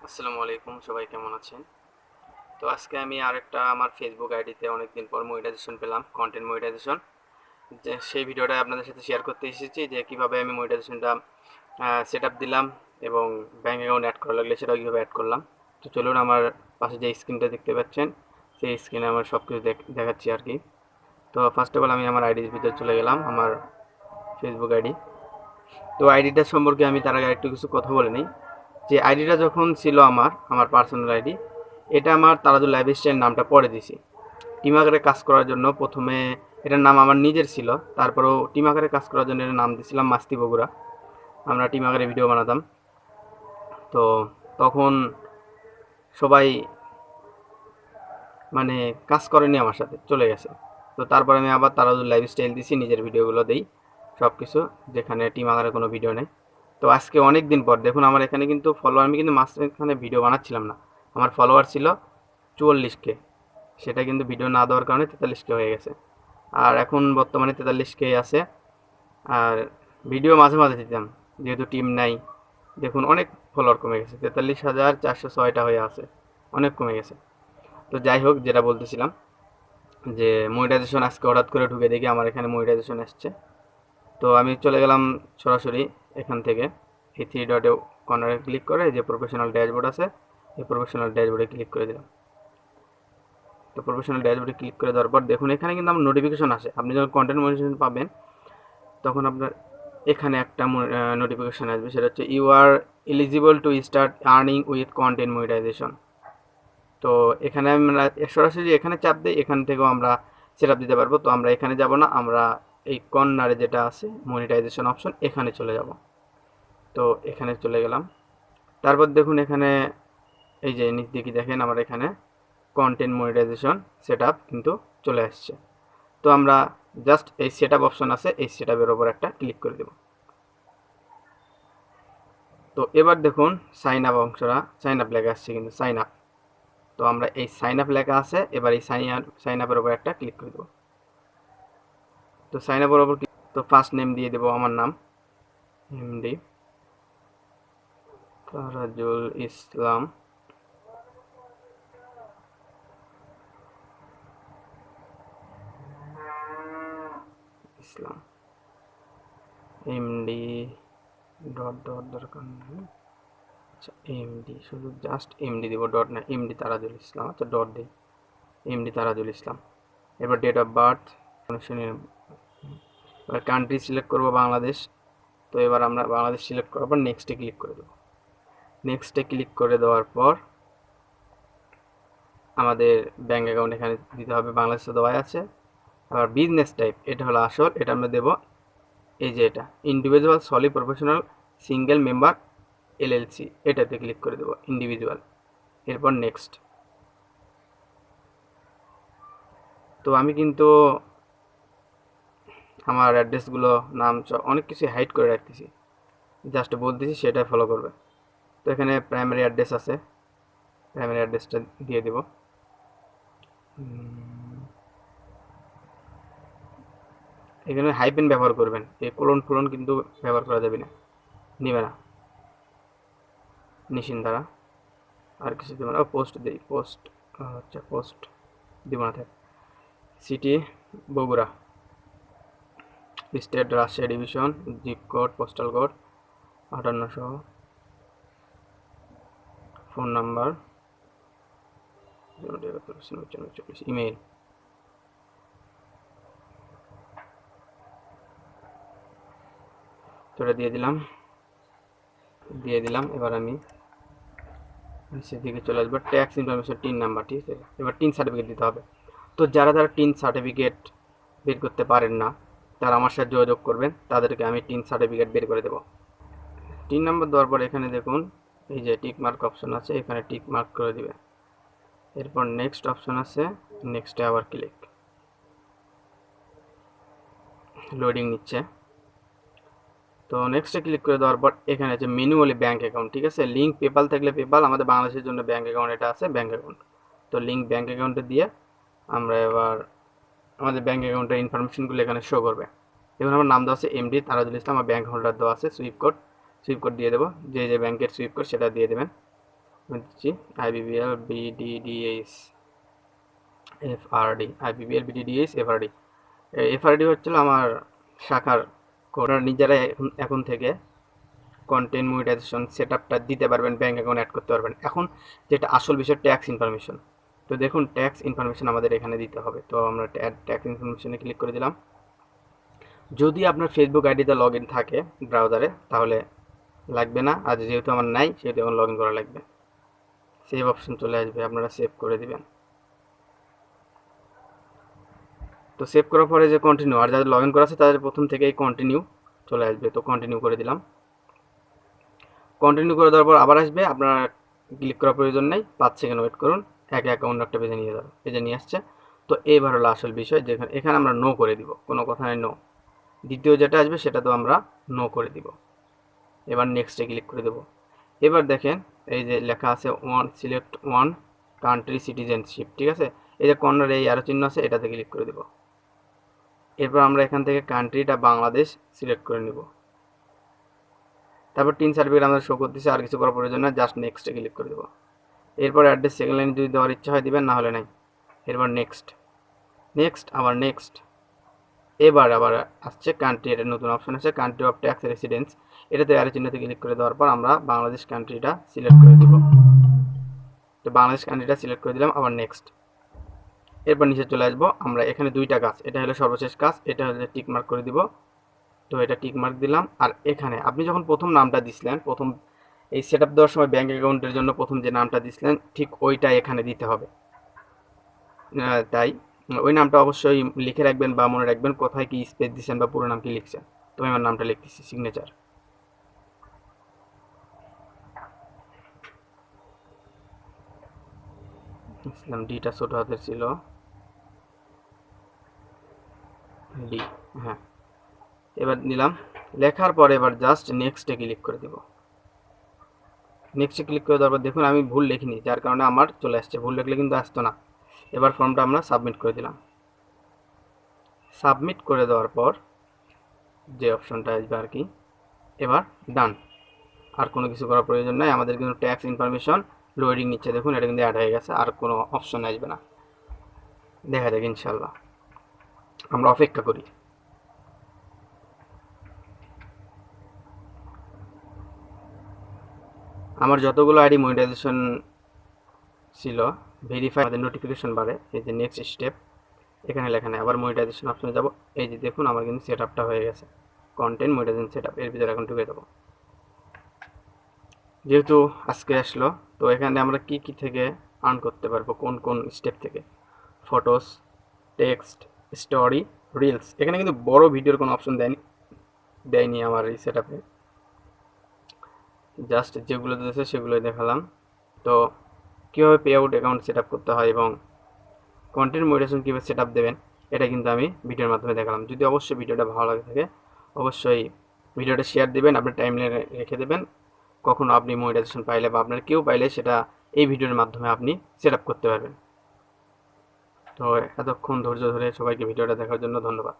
আসসালামু আলাইকুম, সবাই কেমন আছেন? তো আজকে আমি আরেকটা আমার ফেসবুক আইডিতে অনেকদিন পর মনিটাইজেশন পেলাম, কন্টেন্ট মনিটাইজেশন। যে সেই ভিডিওটা আপনাদের সাথে শেয়ার করতে এসেছি যে কিভাবে আমি মনিটাইজেশনটা সেট আপ দিলাম এবং ব্যাঙ্ক অ্যাকাউন্ট অ্যাড করা লাগলে সেটাও কীভাবে অ্যাড করলাম। তো চলুন, আমার পাশে যে স্ক্রিনটা দেখতে পাচ্ছেন সেই স্ক্রিনে আমার সব কিছু দেখাচ্ছি আর কি। তো ফার্স্ট অফ অল আমি আমার আইডির ভিতরে চলে গেলাম, আমার ফেসবুক আইডি। তো আইডিটা সম্পর্কে আমি তার আগে একটু কিছু কথা বলে নিই। যে আইডিটা যখন ছিল আমার আমার পার্সোনাল আইডি, এটা আমার তারাজুল লাইফস্টাইল নামটা পরে দিছি। টিম আকারে কাজ করার জন্য প্রথমে এটার নাম আমার নিজের ছিল, তারপরেও টিম আকারে কাজ করার জন্য এটার নাম দিয়েছিলাম মাস্তি বগুড়া। আমরা টিম আকারে ভিডিও বানাতাম। তো তখন সবাই মানে কাজ করেনি, আমার সাথে চলে গেছে। তো তারপর আমি আবার তারাজুল লাইফস্টাইল দিছি, নিজের ভিডিওগুলো দিই সব কিছু, যেখানে টিম আকারে কোনো ভিডিও নেই। তো আজকে অনেক দিন পর দেখুন আমার এখানে কিন্তু ফলোয়ার, আমি কিন্তু মাঝখানে ভিডিও বানাচ্ছিলাম না, আমার ফলোয়ার ছিল 44K। সেটা কিন্তু ভিডিও না দেওয়ার কারণে 43K হয়ে গেছে। আর এখন বর্তমানে 43K আছে। আর ভিডিও মাঝে মাঝে দিতাম, যেহেতু টিম নাই। দেখুন অনেক ফলোয়ার কমে গেছে, 43,406টা হয়ে আছে, অনেক কমে গেছে। তো যাই হোক, যেটা বলতেছিলাম যে মনিটাইজেশন আজকে হঠাৎ করে ঢুকে দেখি আমার এখানে মনিটাইজেশন আসছে। তো আমি চলে গেলাম সরাসরি এখান থেকে এই থ্রি ডটে কর্নারে ক্লিক করে যে প্রফেশনাল ড্যাশবোর্ড আছে, এই প্রফেশনাল ড্যাশবোর্ডে ক্লিক করে দিলাম। তো প্রফেশনাল ড্যাশবোর্ডে ক্লিক করে দেওয়ার পর দেখুন এখানে কিন্তু আমার নোটিফিকেশন আসে। আপনি যখন কন্টেন্ট মনিটাইজেশন পাবেন তখন আপনার এখানে একটা নোটিফিকেশন আসবে, সেটা হচ্ছে you are eligible to start earning with content monetization. তো এখানে আমরা সরাসরি এখানে চাপ দিই, এখান থেকেও আমরা সেট আপ দিতে পারবো। তো আমরা এখানে যাব না, আমরা এই কর্নারে যেটা আছে মনিটাইজেশন অপশন, এখানে চলে যাব। তো এখানে চলে গেলাম। তারপর দেখুন এখানে এই যে নিচ দিকে দেখেন আমার এখানে কন্টেন্ট মনিটাইজেশন সেট আপ কিন্তু চলে আসছে। তো আমরা জাস্ট এই সেট আপ অপশন আছে, এই সেট আপের ওপর একটা ক্লিক করে দেব। তো এবার দেখুন সাইন আপ অংশটা, সাইন আপ লেখা আসছে কিন্তু সাইন আপ। তো আমরা এই সাইন আপ লেখা আছে, এবার এই সাইন আপের ওপর একটা ক্লিক করে দেবো। তো সাইন আপের ওপর তো ফার্স্ট নেম দিয়ে দেবো আমার নাম, এমডি তারাজুল ইসলাম। ইসলাম এমডি ডট ডট দরকার নেই। আচ্ছা এমডি, শুধু জাস্ট এমডি দেবো, ডট না, এমডি তারাজুল ইসলাম। আচ্ছা ডট দিই, এমডি তারাজুল ইসলাম। এবার ডেট অফ বার্থ, এবার কান্ট্রি সিলেক্ট করবো বাংলাদেশ। তো এবার আমরা বাংলাদেশ সিলেক্ট করার পর নেক্সটে ক্লিক করে দেবো। নেক্সটে ক্লিক করে দেওয়ার পর আমাদের ব্যাঙ্ক অ্যাকাউন্ট এখানে দিতে হবে, বাংলাদেশে দেওয়া আছে। আবার বিজনেস টাইপ, এটা হলো আসল, এটা আমরা দেবো এই যে এটা individual sole professional single member LLC, এটাতে ক্লিক করে দেবো ইন্ডিভিজুয়াল। এরপর নেক্সট। তো আমি কিন্তু আমার অ্যাড্রেসগুলো নাম অনেক কিছু হাইড করে রাখতেছি, জাস্ট বলতেছি সেটাই ফলো করবে। তো এখানে প্রাইমারি অ্যাড্রেস আছে, প্রাইমারি অ্যাড্রেসটা দিয়ে দেব। এখানে হাইপেন ব্যবহার করবেন, এই কোলন ফোলন কিন্তু ব্যবহার করা যাবে না, নিবে না নিশিন দ্বারা। আর কিছু দেবো না, পোস্ট দিই, পোস্ট। আচ্ছা পোস্ট দিব না থাক। City Bogura, state Rajshahi division, zip code postal code 5800, phone number 071 email. তো এটা দিয়ে দিলাম, এবার আমি নিচের দিকে চলে আসবো, ট্যাক্স ইনফরমেশন টিন নাম্বার, ঠিক আছে। এবার টিন সার্টিফিকেট দিতে হবে। তো যারা যারা টিন সার্টিফিকেট বের করতে পারেন না, তারা আমার সাথে যোগাযোগ করবেন, তাদেরকে আমি টিন সার্টিফিকেট বের করে দেবো। টিন নাম্বার দেওয়ার পর এখানে দেখুন এই যে টিক মার্ক অপশন আছে, এখানে টিক মার্ক করে দিবে। এরপর নেক্সট অপশন আছে, নেক্সটে আবার ক্লিক, লোডিং নিচ্ছে। তো নেক্সটে ক্লিক করে দেওয়ার পর এখানে আছে ম্যানুয়ালি ব্যাঙ্ক অ্যাকাউন্ট, ঠিক আছে। লিঙ্ক পেপাল থাকলে পেপাল, আমাদের বাংলাদেশের জন্য ব্যাঙ্ক অ্যাকাউন্ট এটা আছে, ব্যাঙ্ক অ্যাকাউন্ট। তো লিঙ্ক ব্যাঙ্ক অ্যাকাউন্টে দিয়ে আমরা এবার আমাদের ব্যাঙ্ক অ্যাকাউন্টের ইনফরমেশনগুলো এখানে শো করবে। এবার আমার নাম দেওয়া আছে এমডি তারাজুল ইসলাম, আমার ব্যাঙ্ক হোল্ডার দেওয়া আছে সুইফট কোড, সুইফট কোড দিয়ে দেবো, যে যে ব্যাঙ্কের সুইফট কোড সেটা দিয়ে দেবেন। আমি দিচ্ছি আইবিবিএল বিডিডিএস এফআরডি, আইবিবিএল বিডিডিএস এফআরডি। এফআরডি হচ্ছিল আমার শাখার কোড। নিজেরাই এখন থেকে কন্টেন্ট মনিটাইজেশন সেটআপটা দিতে পারবেন, ব্যাঙ্ক অ্যাকাউন্ট অ্যাড করতে পারবেন। এখন যেটা আসল বিষয় ট্যাক্স ইনফরমেশন। তো দেখুন ট্যাক্স ইনফরমেশন আমাদের এখানে দিতে হবে। তো আমরা ট্যাক্স ইনফরমেশনে ক্লিক করে দিলাম। যদি আপনার ফেসবুক আইডিতে লগ ইন থাকে ব্রাউজারে তাহলে লাগবে না, আর যেহেতু আমার নাই সেহেতু এখন লগ ইন করা লাগবে। সেভ অপশন চলে আসবে, আপনারা সেভ করে দিবেন। তো সেভ করার পরে যে কন্টিনিউ, আর যাদের লগ ইন করা আছে তাদের প্রথম থেকেই কন্টিনিউ চলে আসবে। তো কন্টিনিউ করে দিলাম। কন্টিনিউ করে দেওয়ার পর আবার আসবে, আপনারা ক্লিক করার প্রয়োজন নেই, 5 সেকেন্ড ওয়েট করুন, এক অ্যাকাউন্ট একটা পেজে নিয়ে যাবে, পেজে নিয়ে আসছে। তো এইবার হলো আসল বিষয়, যেখানে এখানে আমরা নো করে দিব, কোনো কথা নাই, নো। দ্বিতীয় যেটা আসবে সেটা তো আমরা নো করে দিব। এবার নেক্সটে ক্লিক করে দেব। এবার দেখেন এই যে লেখা আছে সিলেক্ট ওয়ান কান্ট্রি সিটিজেনশিপ, ঠিক আছে। এই যে কর্নারে এই আরো চিহ্ন আছে, এটাতে ক্লিক করে দেব। এরপর আমরা এখান থেকে কান্ট্রিটা বাংলাদেশ সিলেক্ট করে নিব। তারপর টিন সার্টিফিকেট আমাদের শো করতেছে, আর কিছু করার প্রয়োজন না, জাস্ট নেক্সটে ক্লিক করে দেবো। এরপর অ্যাড্রেস সেকেন্ড লাইনে যদি দেওয়ার ইচ্ছা হয় দিবেন, না হলে নাই। এরপর নেক্সট, নেক্সট, আবার নেক্সট। এবার আবার আসছে কান্ট্রি, এটা নতুন অপশন আছে কান্ট্রি অফ ট্যাক্স রেসিডেন্স, এটাতে অ্যারো চিহ্নতে ক্লিক করে দেওয়ার পর আমরা বাংলাদেশ কান্ট্রিটা সিলেক্ট করে দিব। তো বাংলাদেশ কান্ট্রিটা সিলেক্ট করে দিলাম, আবার নেক্সট। এরপর নিচে চলে আসবো, আমরা এখানে দুইটা কাজ, এটা হলো সর্বশেষ কাজ, এটা হলো টিক মার্ক করে দিব। তো এটা টিক মার্ক দিলাম। আর এখানে আপনি যখন প্রথম নামটা দিছিলেন, প্রথম এই সেটআপ দেওয়ার সময় ব্যাঙ্ক অ্যাকাউন্টের জন্য প্রথম যে নামটা দিছিলেন ঠিক ওইটা এখানে দিতে হবে। তাই ওই নামটা অবশ্যই লিখে রাখবেন বা মনে রাখবেন কোথায় কি স্পেস দিচ্ছেন বা পুরো নাম কি লিখছেন। তো আমি আমার নামটা লিখতেছি, সিগনেচার। ইসলাম, ডিটা ছোট হাতের ছিল, ডি, হ্যাঁ। এবার নিলাম, লেখার পরে এবার জাস্ট নেক্সটে ক্লিক করে দিব। নেক্সটে ক্লিক করে দেওয়ার পর দেখুন আমি ভুল লিখিনি, যার কারণে আমার চলে আসছে, ভুল লিখলে কিন্তু আসতো না। এবার ফর্মটা আমরা সাবমিট করে দিলাম। সাবমিট করে দেওয়ার পর যে অপশনটা আসবে আর কি, এবার ডান। আর কোনো কিছু করার প্রয়োজন নাই, আমাদের কিন্তু ট্যাক্স ইনফরমেশন লোডিং নিচ্ছে, দেখুন এটা কিন্তু অ্যাড হয়ে গেছে, আর কোনো অপশন আসবে না। দেখা যাক ইনশাল্লাহ, আমরা অপেক্ষা করি। আমার যতগুলো আইডি মনিটাইজেশন ছিল ভেরিফাই, আমাদের নোটিফিকেশন বাড়ে, এই যে নেক্সট স্টেপ এখানে লেখা নেই, আবার মনিটাইজেশন অপশনে যাব। এই যে দেখুন আমার কিন্তু সেট আপটা হয়ে গেছে, কন্টেন্ট মনিটাইজেশন সেট আপ, এর ভিতরে এখন ঢুকে দেবো। যেহেতু আজকে আসলো, তো এখানে আমরা কি কি থেকে আর্ন করতে পারবো, কোন কোন স্টেপ থেকে, ফটোস, টেক্সট, স্টোরি, রিলস। এখানে কিন্তু বড় ভিডিওর কোনো অপশন দেয়নি আমার এই সেট আপে, জাস্ট যেগুলো দিয়েছে সেগুলোই দেখালাম। তো কীভাবে pay out account set up করতে হয় এবং কন্টেন্ট মনিটাইজেশন কীভাবে সেট আপ দেবেন এটা কিন্তু আমি ভিডিওর মাধ্যমে দেখালাম। যদি অবশ্যই ভিডিওটা ভালো লাগে থাকে অবশ্যই ভিডিওটা শেয়ার দেবেন, আপনার টাইমলাইনে রেখে দেবেন। কখনো আপনি মনিটাইজেশন পাইলে বা আপনার কেউ পাইলে সেটা এই ভিডিওর মাধ্যমে আপনি সেট আপ করতে পারবেন। তো এতক্ষণ ধৈর্য ধরে সবাইকে ভিডিওটা দেখার জন্য ধন্যবাদ।